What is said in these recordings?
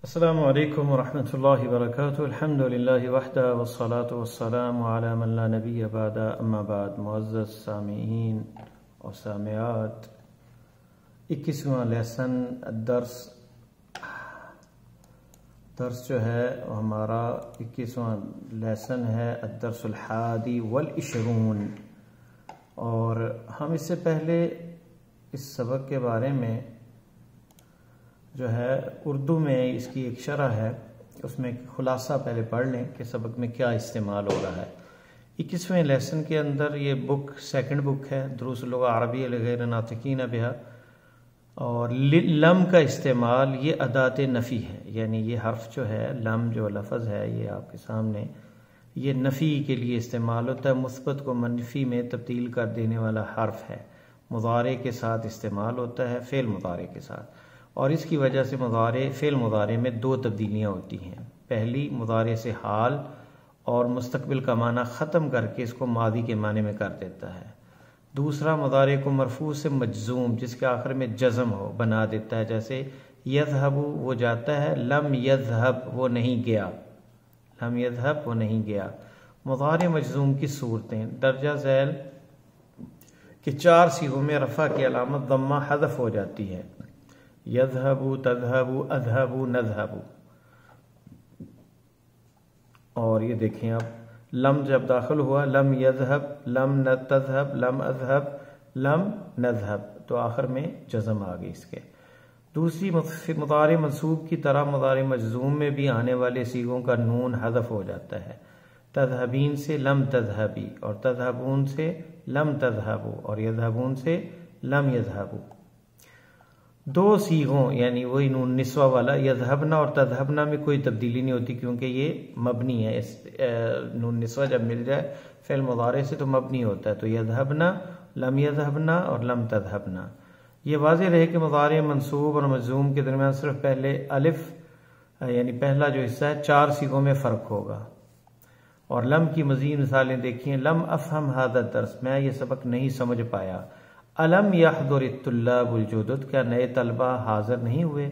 السلام علیکم ورحمۃ اللہ وبرکاتہ۔ الحمد للہ وحدہ والصلاة والسلام علی من لا نبی بعد، اما بعد۔ معزز سامعین اور سامعات، 21واں لیسن درس جو ہے ہمارا 21واں لیسن ہے الدرس الحادی والعشرون، اور ہم اس سے پہلے اس سبق کے بارے میں جو ہے اردو میں اس کی ایک شرح ہے، اس میں خلاصہ پہلے پڑھ لیں کہ سبق میں کیا استعمال ہو رہا ہے۔ 21ویں لیسن کے اندر یہ بک سیکنڈ بک ہے، دروس اللغہ عربیہ لغیر ناطقین بہا، اور لم کا استعمال یہ ادات نفی ہے، یعنی یہ حرف جو ہے لم جو لفظ ہے یہ آپ کے سامنے، یہ نفی کے لیے استعمال ہوتا ہے، مثبت کو منفی میں تبدیل کر دینے والا حرف ہے، مضارع کے ساتھ استعمال ہوتا ہے، فعل مضارع کے ساتھ، اور اس کی وجہ سے فعل مضارع میں دو تبدیلیاں ہوتی ہیں۔ پہلی، مضارع سے حال اور مستقبل کا معنی ختم کر کے اس کو ماضی کے معنی میں کر دیتا ہے۔ دوسرا، مضارع کو مرفوع سے مجزوم، جس کے آخر میں جزم ہو، بنا دیتا ہے، جیسے یذهب وہ جاتا ہے، لم یذهب وہ نہیں گیا، لم یذهب وہ نہیں گیا۔ مضارع مجزوم کی صورتیں، درجہ ذیل کہ 4 صیغوں میں رفع کی علامت ضمہ حذف ہو جاتی ہے، یذهب، تذهب، اذهب، نذهب۔ اور یہ دیکھیں اب لم جب داخل ہوا، لم یذهب، لم تذهب، لم اذهب، لم نذهب، تو آخر میں جزم آ گئی اس کے۔ دوسری، مضارع منصوب کی طرح مضارع مجزوم میں بھی آنے والے صیغوں کا نون حذف ہو جاتا ہے، تذهبین سے لم تذهبی، اور تذهبون سے لم تذهبوا، اور یذهبون سے لم یذهبوا۔ دو صیغوں یعنی وہی نون نسوہ والا یذهبنا اور تذهبنا میں کوئی تبدیلی نہیں ہوتی، کیونکہ یہ مبنی ہے، نون نسوہ جب مل جائے فعل مضارع سے تو مبنی ہوتا ہے، تو یذهبنا، لم یذهبنا اور لم تذهبنا۔ یہ واضح رہے کہ مضارع منصوب اور مجزوم کے درمیان صرف پہلے الف یعنی پہلا جو حصہ ہے 4 صیغوں میں فرق ہوگا۔ اور لم کی مزید مثالیں دیکھیں، لم افہم هذا الدرس، میں یہ سبق نہیں سمجھ پایا۔ الم یحضر الطلاب الجدد، کیا نئے طلبہ حاضر نہیں ہوئے؟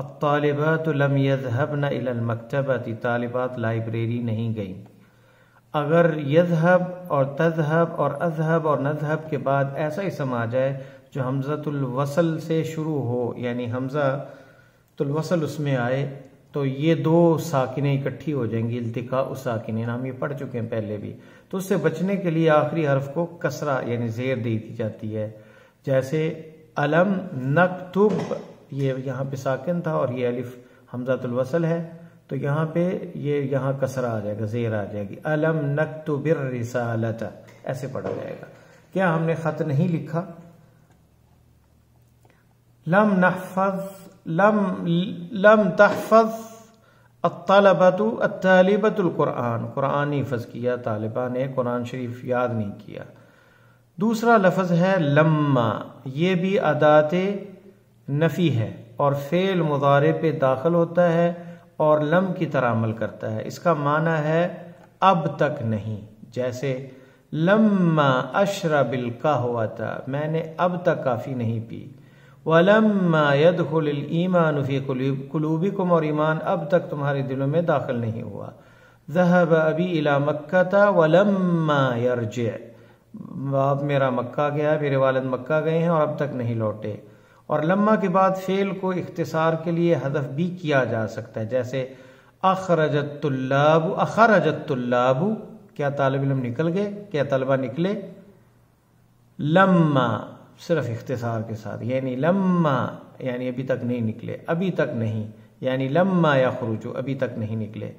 الطالبات لم یذهبن الى المکتبۃ، طالبات لائبریری نہیں گئیں۔ اگر یذهب اور تذهب اور اذهب اور نذهب کے بعد ایسا اسم آ جائے جو حمزۃ الوصل سے شروع ہو، یعنی حمزۃ الوصل اس میں آئے، تو یہ دو ساکنیں اکٹھی ہو جائیں گی، التقاء الساکنین، ہم یہ پڑھ چکے ہیں پہلے بھی۔ تو اس سے بچنے کے لیے آخری حرف کو کسرہ یعنی زیر دے دی جاتی ہے، جیسے علم نکتب، یہ یہاں پہ ساکن تھا اور یہ الف حمزۃ الوصل ہے، تو یہاں پہ یہاں کسرہ آ جائے گا، زیر آ جائے گی، علم نکتب الرسالۃ، ایسے پڑھا جائے گا۔ کیا ہم نے خط نہیں لکھا؟ لم نحفظ، لم تحفظ الطلبۃ الطالبۃ القرآن، قرآن حفظ کیا، طالبہ نے قرآن شریف یاد نہیں کیا۔ دوسرا لفظ ہے لما، یہ بھی ادات نفی ہے اور فعل مضارع پہ داخل ہوتا ہے اور لم کی طرح عمل کرتا ہے، اس کا معنی ہے اب تک نہیں، جیسے لما اشرب القہوۃ، میں نے اب تک کافی نہیں پی۔ وَلَمَّا يَدْخُلِ الْإِيمَانُ فِي قُلُوبِكُمْ، اور ایمان اب تک تمہارے دلوں میں داخل نہیں ہوا۔ ذَهَبَ أَبِي إِلَى مَكَّةَ وَلَمَّا يَرْجِعْ، اب میرا مکہ گیا، میرے والد مکہ گئے ہیں اور اب تک نہیں لوٹے۔ اور لما کے بعد فعل کو اختصار کے لیے حذف بھی کیا جا سکتا ہے، جیسے اخرج الطلاب، اخرج الطلاب، کیا طالب علم نکل گئے، کیا طلبہ نکلے؟ لما صرف اختصار کے ساتھ، یعنی لما یعنی ابھی تک نہیں نکلے، ابھی تک نہیں، یعنی لما یخرجوا، ابھی تک نہیں نکلے۔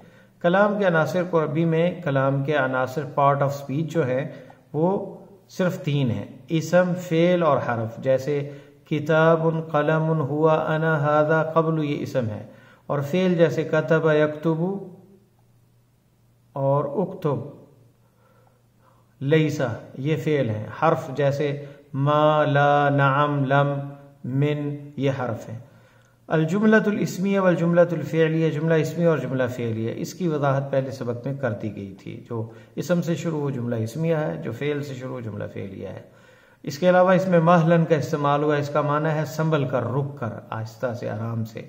کلام کے عناصر کو عربی میں کلام کے عناصر پارٹ آف سپیچ جو ہے وہ صرف 3 ہیں، اسم، فعل اور حرف، جیسے کتاب، قلم، ہوا، انا، ھذا، قبل، یہ اسم ہے، اور فعل جیسے کتب، یکتب اور اکتب، لیسا، یہ فعل ہیں۔ حرف جیسے ما، لا، نعم، لم، من، یہ حرف ہیں۔ الجملۃ الاسمیہ والجملۃ الفعلیہ، جملہ اسمیہ اور جملہ فعلیہ، اس کی وضاحت پہلے سبق میں کر دی گئی تھی، جو اسم سے شروع ہو جملہ اسمیہ ہے، جو فعل سے شروع ہو جملہ فعلیہ ہے۔ اس کے علاوہ اس میں مہلن کا استعمال ہوا، اس کا معنی ہے سنبھل کر، رک کر، آہستہ سے، آرام سے۔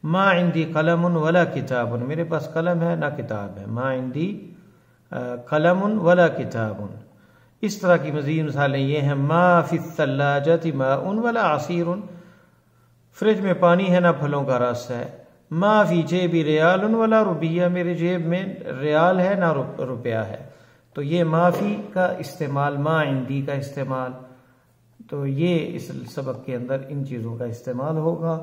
ما عندی قلم ولا کتاب، میرے پاس قلم ہے نہ کتاب ہے. ما عندی قلم ولا کتاب. اس طرح کی مزید مثالیں یہ ہیں، ما فی الثلاجۃ ماء ولا عصیر، فریج میں پانی ہے نہ پھلوں کا رس ہے. ما فی جیبی ریال ولا روپیہ، میرے جیب میں ریال ہے نہ روپیہ ہے. تو یہ ما فی کا استعمال، ما عندی کا استعمال، تو یہ اس سبق کے اندر ان چیزوں کا استعمال ہوگا.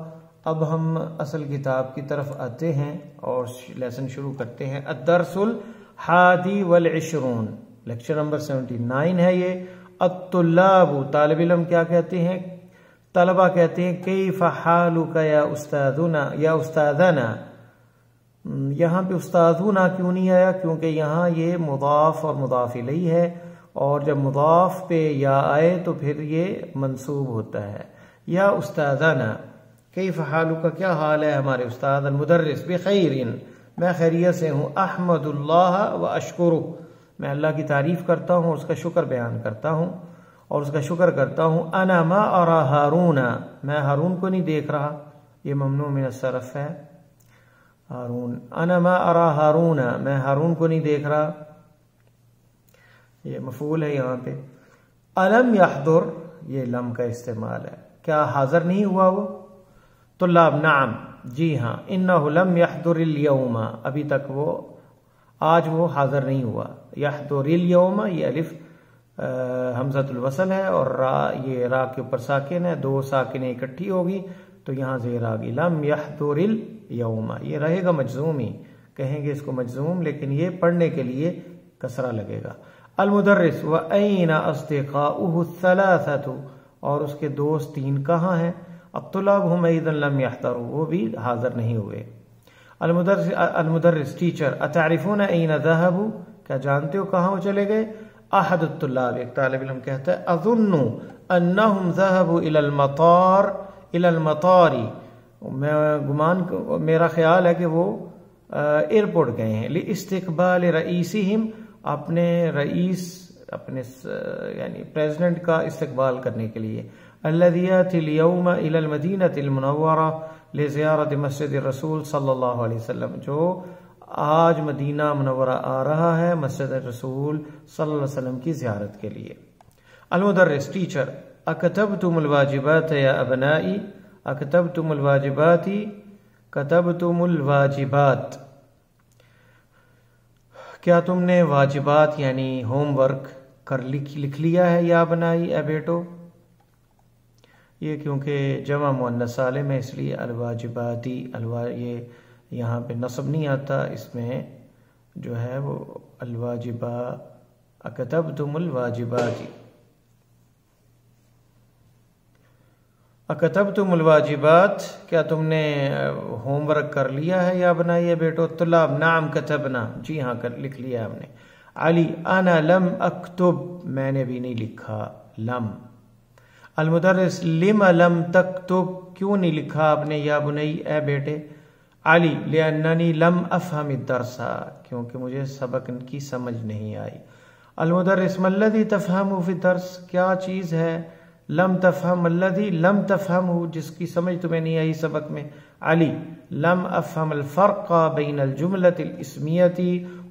اب ہم اصل کتاب کی طرف آتے ہیں اور لیسن شروع کرتے ہیں. الدرس الحادی والعشرون، لیکچر نمبر 79 ہے یہ. الطلاب، طالب علم کیا کہتے ہیں؟ طلبہ کہتے ہیں کیف حالک یا استاذنا، یا استاذنا. یہاں پہ استاذنا کیوں نہیں آیا؟ کیونکہ یہاں یہ مضاف اور مضاف الیہ ہے، اور جب مضاف پہ یا آئے تو پھر یہ منصوب ہوتا ہے. یا استاذنا، کیف حالک، کیا حال ہے ہمارے استاد؟ المدرس، بخیر، میں خیریت سے ہوں. احمد اللہ و اشکرہ، میں اللہ کی تعریف کرتا ہوں اور اس کا شکر بیان کرتا ہوں اور اس کا شکر کرتا ہوں. انا ما ارى ہارون، میں ہارون کو نہیں دیکھ رہا، یہ ممنوع من الصرف ہے. ہارون، انا ما ارى ہارون، میں ہارون کو نہیں دیکھ رہا، یہ مفعول ہے یہاں پہ. الم یحضر، یہ لم کا استعمال ہے، کیا حاضر نہیں ہوا وہ؟ طلاب، نعم، جی ہاں. انہ لم یحضر اليوم، ابھی تک وہ، آج وہ حاضر نہیں ہوا. یحضر اليوم، یہ الف حمزۃ الوصل ہے اور را، یہ را کے اوپر ساکن ہے، دو ساکنیں اکٹھی ہوگی تو یہاں زیر آ گئی. لم یحضر اليوم، یہ رہے گا مجزوم ہی، کہیں گے اس کو مجزوم، لیکن یہ پڑھنے کے لیے کسرہ لگے گا. المدرس، وَأَيْنَ أَصْدِقَاؤُهُ الثَّلَاثَةُ، اور اس کے دوست تین کہاں ہیں؟ الطلاب هم أيضا لم يحضروا، وہ بھی حاضر نہیں ہوئے. المدرس، ٹیچر، أتعرفون أين ذهبوا، کیا جانتے ہو کہاں وہ چلے گئے؟ احد الطلاب، ایک طالب علم کہتا ہے اظن انہم ذهبوا الى المطار، میں گمان، میرا خیال ہے کہ وہ ایئرپورٹ گئے ہیں. لاستقبال رئیسہم، اپنے رئیس، اپنے یعنی پریزیڈنٹ کا استقبال کرنے کے لیے. الذی یأتی اليوم الى المدینۃ المنورہ لزیارت مسجد الرسول صلی اللہ علیہ وسلم، جو آج مدینہ منورہ آ رہا ہے مسجد رسول صلی اللہ علیہ وسلم کی زیارت کے لیے. المدرس، ٹیچر، اکتبتم الواجبات یا ابنائی، اکتبتم الواجبات، کتبتم الواجبات، کیا تم نے واجبات یعنی ہوم ورک لکھ لیا ہے یا ابنائی، اے بیٹو؟ یہ کیونکہ جمع مؤنث سالم ہے اس لیے الواجباتی، یہ یہاں پہ نصب نہیں آتا، اس میں جو ہے وہ الواجبہ، اکتبتم الواجبات، اکتبتم الواجبات، کیا تم نے ہوم ورک کر لیا ہے یا بنائیے بیٹو؟ طلاب، نعم کتبنا، جی ہاں لکھ لیا ہم نے. علی، انا لم اکتب، میں نے بھی نہیں لکھا، لم. المدرس، لم لم تکتب، کیوں نہیں لکھا آپ نے یا بنائی، اے بیٹے؟ علی، لأننی لم افہم الدرس، کیونکہ مجھے سبق کی سمجھ نہیں آئی. المدرس، ما الذی تفہم فی الدرس، کیا چیز ہے لم تفہم؟ الذی لم تفہم، جس کی سمجھ تمہیں نہیں آئی سبق میں. علی، لم افہم الفرق بین الجملۃ الاسمیۃ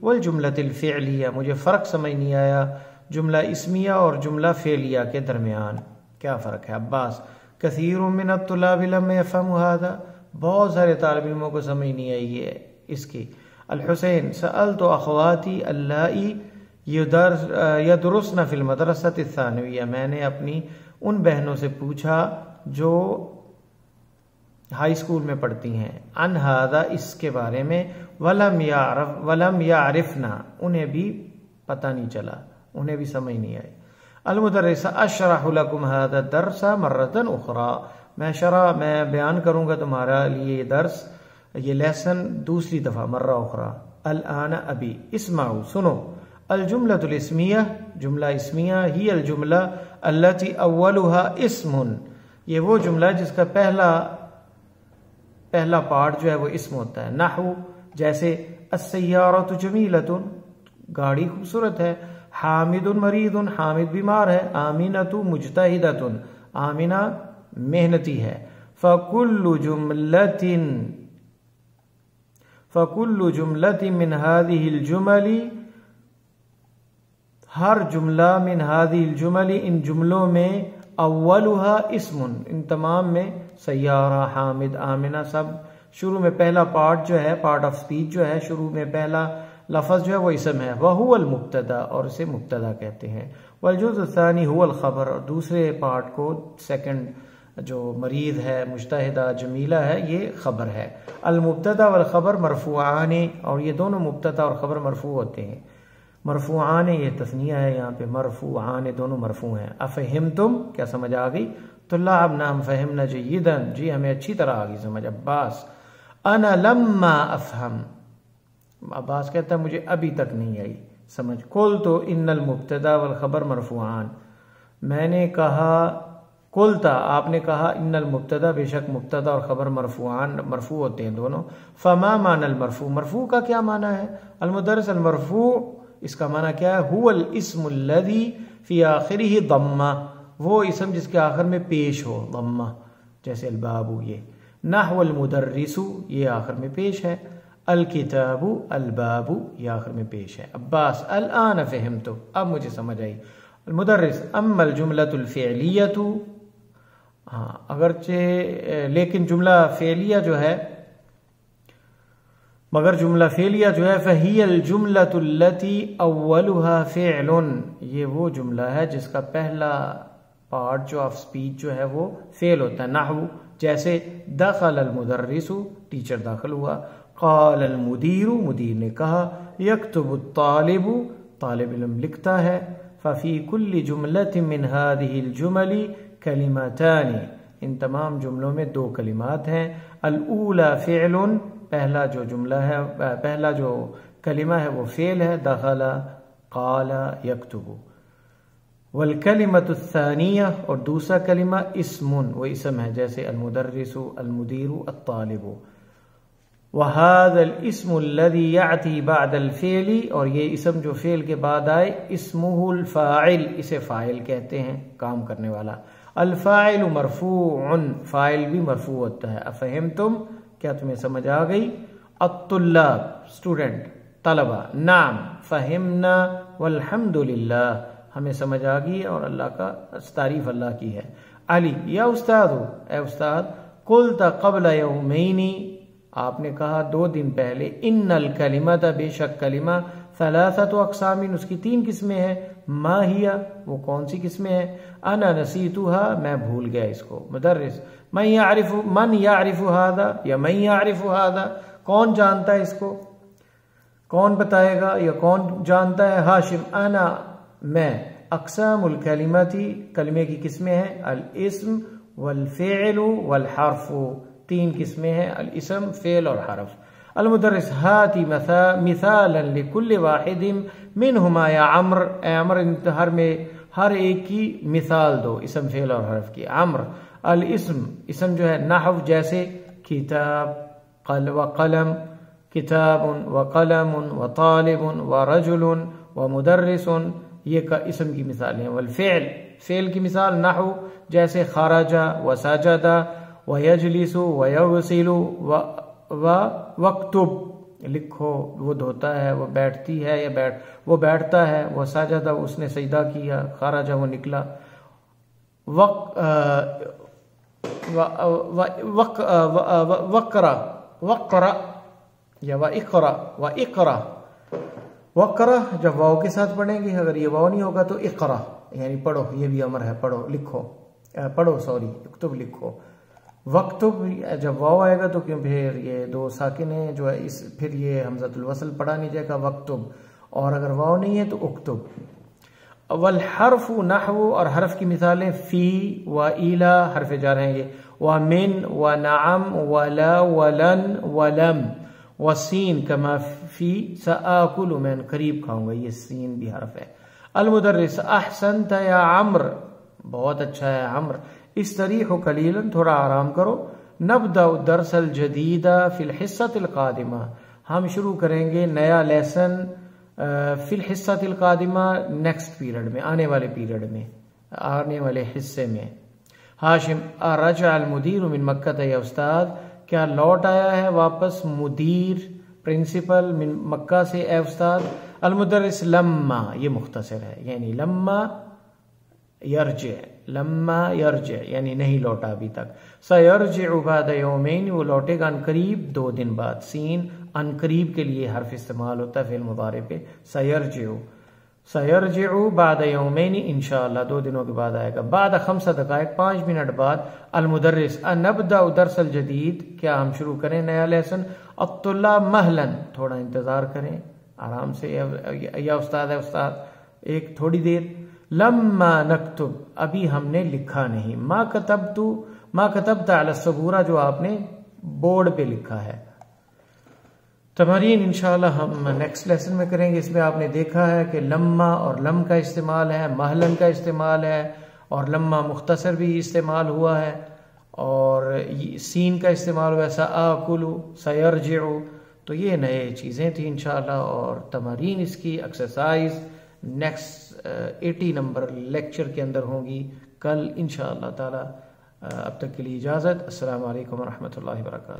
والجملۃ الفعلیہ، مجھے فرق سمجھ نہیں آیا جملہ اسمیہ اور جملہ فعلیہ کے درمیان، کیا فرق ہے؟ عباس، کثیر من الطلاب لم یفہموا ھذا، بہت سارے طالب علموں کو سمجھ نہیں آئی ہے اس کی. الحسین، سألت اخواتی اللائی یدرسن فی المدرسۃ الثانویہ، میں نے اپنی ان بہنوں سے پوچھا جو ہائی اسکول میں پڑھتی ہیں. عن ھذا، اس کے بارے میں. ولم یعرفنا، انہیں بھی پتہ نہیں چلا، انہیں بھی سمجھ نہیں آئی. المدرس، اشرح لکم ھذا الدرس مرۃ اخری، میں بیان کروں گا تمہارا لیے یہ درس، یہ لیسن دوسری دفعہ، مرہ اخری. الان، ابھی. اسمعوا، سنو. الجملۃ الاسمیہ، جملہ اسمیہ، ہی الجملہ التی اولها اسم، یہ وہ جملہ جس کا پہلا پارٹ جو ہے وہ اسم ہوتا ہے. نحو، جیسے السیارۃ جمیلۃ، گاڑی خوبصورت ہے. حامد مریض، حامد بیمار ہے. آمینۃ مجتہدۃ، آمینہ محنتی ہے. فکل جملۃ، فَكُلُّ جُمْلَةٍ مِّنْ هَذِهِ الْجُمَلِ، ہر جملہ من هذه الجمل ان جملوں میں اولها اسم، ان تمام میں سیارہ، حامد، آمنہ، سب شروع میں پہلا پارٹ جو ہے، پارٹ آف سپیچ جو ہے، شروع میں پہلا لفظ جو ہے وہ اسم ہے، وَهُوَ الْمُبْتَدَى، اور اسے مبتدا کہتے ہیں، وَالْجُزْءُ الثَّانِي هُوَ الْخَبَرُ، اور دوسرے پارٹ کو سیکنڈ جو مریض ہے، مجتہدہ، جمیلہ ہے، یہ خبر ہے۔ المبتدا والخبر مرفوعان، اور یہ دونوں مبتدا اور خبر مرفوع ہوتے ہیں۔ مرفوعان یہ تثنیہ ہے، یہاں پہ مرفوعان دونوں مرفوع ہیں۔ افہمتم، کیا سمجھ آ گئی؟ طلابنا ہم فہمنا جیدا، جی ہمیں اچھی طرح آ گئی سمجھ۔ عباس انا لما افہم، عباس کہتا ہے مجھے ابھی تک نہیں آئی سمجھ۔ قلت ان المبتدا والخبر مرفوعان، میں نے کہا، قلتا آپ نے کہا، ان المبتدا بے شک مبتدا اور خبر مرفوعان مرفوع ہوتے ہیں دونوں۔ فما معنی المرفوع، مرفوع کا کیا معنی ہے؟ المدرس المرفوع اس کا معنی کیا ہے؟ هو الاسم الذي في آخره ضمہ، وہ اسم جس کے آخر میں پیش ہو ضمہ، جیسے الباب، یہ نحو المدرس یہ آخر میں پیش ہے، الکتاب الباب یہ آخر میں پیش ہے۔ عباس الان فہمت، اب مجھے سمجھ آئی۔ المدرس اما الجملۃ الفعلیۃ، ہاں اگرچہ لیکن جملہ فعلیہ جو ہے، مگر جملہ فعلیہ جو ہے فہی الجملۃ التی اولها فعل، یہ وہ جملہ ہے جس کا پہلا پارٹ جو آف سپیچ جو ہے وہ فعل ہوتا ہے، نحو جیسے دخل المدرس ٹیچر داخل ہوا، قال المدیر مدیر نے کہا، یکتب الطالب طالب علم لکھتا ہے، ففی کل جملۃ من هذه الجمل کلمتان، ان تمام جملوں میں دو کلمات ہیں، الاولی فعل، پہلا جو جملہ ہے، پہلا جو کلمہ ہے وہ فعل ہے، دخل، قال، یکتب، والکلمۃ الثانیہ، اور دوسرا کلمہ اسم، وہ اسم ہے، جیسے المدرس، المدیر، الطالب۔ وهذا الاسم الذي يأتي بعد الفعل، اور یہ اسم جو فعل کے بعد آئے، اسمه الفاعل، اسے فاعل کہتے ہیں، کام کرنے والا۔ الفاعل مرفوع، فاعل بھی مرفوع ہوتا ہے۔ افہمتم، کیا تمہیں سمجھ آ گئی؟ الطلاب اسٹوڈنٹ، طلبہ، نعم فہمنا والحمد للہ، ہمیں سمجھ آ گئی اور اللہ کا تعریف اللہ کی ہے۔ علی یا استاد، اے استاد، قلت قبل یومین، آپ نے کہا 2 دن پہلے، ان الکلمۃ بے شک کلمہ، ثلاثۃ اقسام، اس کی 3 قسمیں ہیں، ما ہی، وہ کون سی قسمیں ہیں؟ انا نسیتها، میں بھول گیا اس کو۔ مدرس من یعرف هذا، یا من یعرف هذا، کون جانتا ہے اس کو، کون بتائے گا یا کون جانتا ہے؟ ہاشم انا، میں۔ اقسام الکلمۃ، کلمے کی قسمیں ہیں، الاسم والفعل والحرف، 3 قسمیں ہیں، الاسم، فعل اور حرف۔ المدرس ہاتی مثالا لکل واحد منہما یا عمر، اے عمر ہر ایک کی مثال دو، اسم، فعل اور حرف کی۔ عمر الاسم، اسم جو ہے، نحو جیسے کتاب وقلم، کتاب وقلم وطالب ورجل ومدرس، یہ کا اسم کی مثالیں ہیں۔ والفعل، فعل کی مثال، نحو جیسے خرج وسجد ویجلس ویغسل وَاکْتُب، لکھو، وہ دھوتا ہے، وہ بیٹھتی ہے یا وہ بیٹھتا ہے، وہ سجدہ، اس نے سجدہ کیا، خرج وہ نکلا، وقرا یا اقرا، وقرا جب واو کے ساتھ پڑھیں گے، اگر یہ واو نہیں ہوگا تو اقرا یعنی پڑھو، یہ بھی امر ہے، پڑھو، لکھو، پڑھو، سوری، اکتب لکھو۔ وقتب جب واو آئے گا تو کیوں پھر یہ 2 ساکن ہیں جو ہے، پھر یہ حمزۃ الوصل پڑھا نہیں جائے گا، وقتب، اور اگر واو نہیں ہے تو اکتب۔ والحرف نحو، اور حرف کی مثالیں فی و ایلا، حرف جار ہیں یہ، ومن ونعم ولا ولن ولم، وسین کما فی سآکل، میں قریب کھاؤں گا، یہ سین بھی حرف ہے۔ المدرس احسنت یا عمر، بہت اچھا ہے عمر، استریحوا قلیلا، تھوڑا آرام کرو۔ نبدأ الدرس الجدید فی الحصۃ القادمہ، ہم شروع کریں گے نیا لیسن فی الحصۃ القادمہ، نیکسٹ پیریڈ میں، آنے والے پیریڈ میں، آنے والے حصے میں۔ ہاشم رجع المدیر من مکہ، یا استاد کیا لوٹ آیا ہے واپس مدیر پرنسپل من مکہ سے اے استاد. المدرس لما یہ مختصر ہے یعنی لما یرجع یعنی نہیں لوٹا ابھی تک. سیرجع بعد یومین وہ لوٹے گا ان قریب 2 دن بعد. سین ان قریب کے لیے حرف استعمال ہوتا ہے فعل مضارع پہ. سیرجع بعد یومین انشاءاللہ 2 دنوں کے بعد آئے گا. بعد 5 دقائق 5 منٹ بعد. المدرس نبدأ درس الجدید کیا ہم شروع کریں نیا لیسن. الطلاب مہلا تھوڑا انتظار کریں آرام سے یا استاد ہے استاد ایک تھوڑی دیر. لما نکتب ابھی ہم نے لکھا نہیں. ما کتبت علی السبورہ جو آپ نے بورڈ پہ لکھا ہے. تمارین انشاءاللہ ہم نیکسٹ لیسن میں کریں گے. اس میں آپ نے دیکھا ہے کہ لما اور لم کا استعمال ہے, مہلن کا استعمال ہے, اور لما مختصر بھی استعمال ہوا ہے, اور سین کا استعمال ہوا ہے سآکلو سیرجعو. تو یہ نئے چیزیں تھیں انشاءاللہ, اور تمارین اس کی ایکسرسائز نیکسٹ 80 نمبر لیکچر کے اندر ہوں گی کل انشاءاللہ تعالی. اب تک کے لیے اجازت. السلام علیکم ورحمۃ اللہ وبرکاتہ.